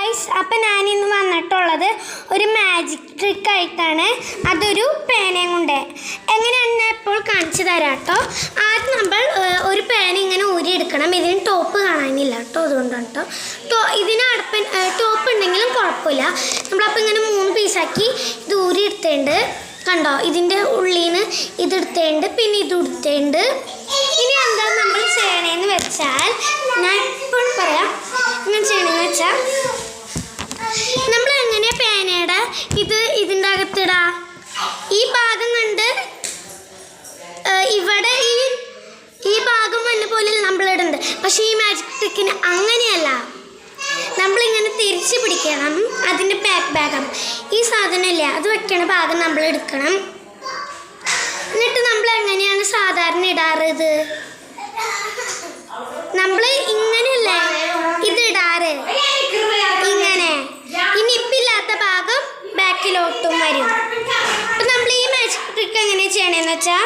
Guys, അപ്പം ഞാനിന്ന് വന്നിട്ടുള്ളത് ഒരു മാജിക് ട്രിക്ക് ആയിട്ടാണ്. അതൊരു പേനയും കൊണ്ട് എങ്ങനെയാണ് ഞാൻ ഇപ്പോൾ കാണിച്ചു തരാം കേട്ടോ. ആദ്യം നമ്മൾ ഒരു പേന ഇങ്ങനെ ഊരിയെടുക്കണം. ഇതിന് ടോപ്പ് കാണാനില്ല കേട്ടോ, അതുകൊണ്ടാണ് കേട്ടോ. ഇതിന് ടോപ്പ് ഉണ്ടെങ്കിലും കുഴപ്പമില്ല. നമ്മളപ്പോൾ ഇങ്ങനെ 3 പീസാക്കി ഇത് ഊരിയെടുത്തേണ്ട് കണ്ടോ. ഇതിൻ്റെ ഉള്ളിൽ നിന്ന് ഇതെടുത്തേണ്ട്, പിന്നെ ഇതെടുത്തേണ്ട്. ഇനി എന്താ നമ്മൾ ചെയ്യണേന്ന് വെച്ചാൽ, ഞാൻ ഇപ്പോൾ പറയാം. ഇങ്ങനെ ചെയ്യണമെന്ന് വെച്ചാൽ നമ്മൾ എങ്ങനെയാ പേനയുടെ ഇതിൻ്റെ അകത്തിടാ. ഈ ഭാഗം കണ്ട് ഇവിടെ ഈ ഭാഗം വന്ന പോലെ നമ്മൾ ഇടുന്നത്. പക്ഷേ ഈ മാജിക് ട്രിക്കിന് അങ്ങനെയല്ല. നമ്മളിങ്ങനെ തിരിച്ച് പിടിക്കണം. അതിൻ്റെ ഭാഗം ഈ സാധനമില്ല, അത് വെക്കണ ഭാഗം നമ്മൾ എടുക്കണം. എന്നിട്ട് നമ്മൾ എങ്ങനെയാണ് സാധാരണ ഇടാറ്? നമ്മൾ ഇങ്ങനെയല്ലേ ഇത് ഇടാറ്, ഇങ്ങനെ. ഈ നിപ്പില്ലാത്ത ഭാഗം ബാക്കിലോട്ടും വരും. അപ്പം നമ്മൾ ഈ മാജിക് ട്രിക്ക് എങ്ങനെ ചെയ്യണമെന്ന് വെച്ചാൽ,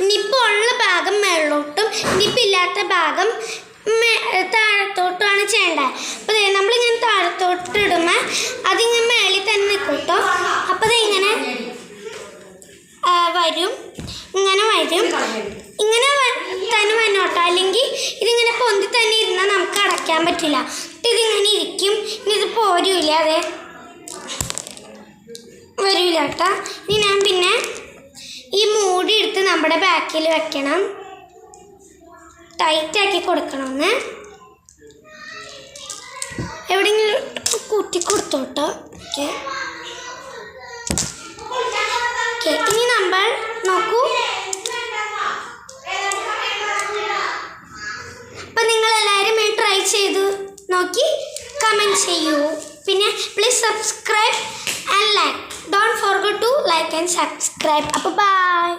നിപ്പുള്ള ഭാഗം മേളിലോട്ടും നിപ്പില്ലാത്ത ഭാഗം താഴത്തോട്ടുമാണ് ചെയ്യേണ്ടത്. അപ്പോൾ നമ്മളിങ്ങനെ താഴത്തോട്ട് ഇടുമ്പോൾ അതിങ്ങനെ മേളിൽ തന്നെ നിൽക്കും കേട്ടോ. അപ്പോൾ ഇങ്ങനെ വരും, ഇങ്ങനെ വരും, ഇങ്ങനെ തന്നെ വന്നോട്ടോ. അല്ലെങ്കിൽ ഇതിങ്ങനെ പൊന്തി തന്നെ ഇരുന്നാൽ നമുക്ക് അടയ്ക്കാൻ പറ്റില്ല. ഇതിങ്ങനെ ഇരിക്കും. ഇനി ഇത് പോരില്ല, അതെ വരില്ല കേട്ടോ. ഇനി ഞാൻ പിന്നെ ഈ മൂടി എടുത്ത് നമ്മുടെ ബാക്കിൽ വെക്കണം. ടൈറ്റാക്കി കൊടുക്കണമെന്ന് എവിടെയെങ്കിലും കൂട്ടി കൊടുത്തോട്ടോ. Okay okay. ഇനി നമ്മൾ നോക്കൂ. അപ്പം നിങ്ങളെല്ലാവരും ട്രൈ ചെയ്തു നോക്കി കമൻറ്റ് ചെയ്യൂ. പിന്നെ please subscribe and like. Don't forget to like and subscribe. അപ്പോൾ ബൈ.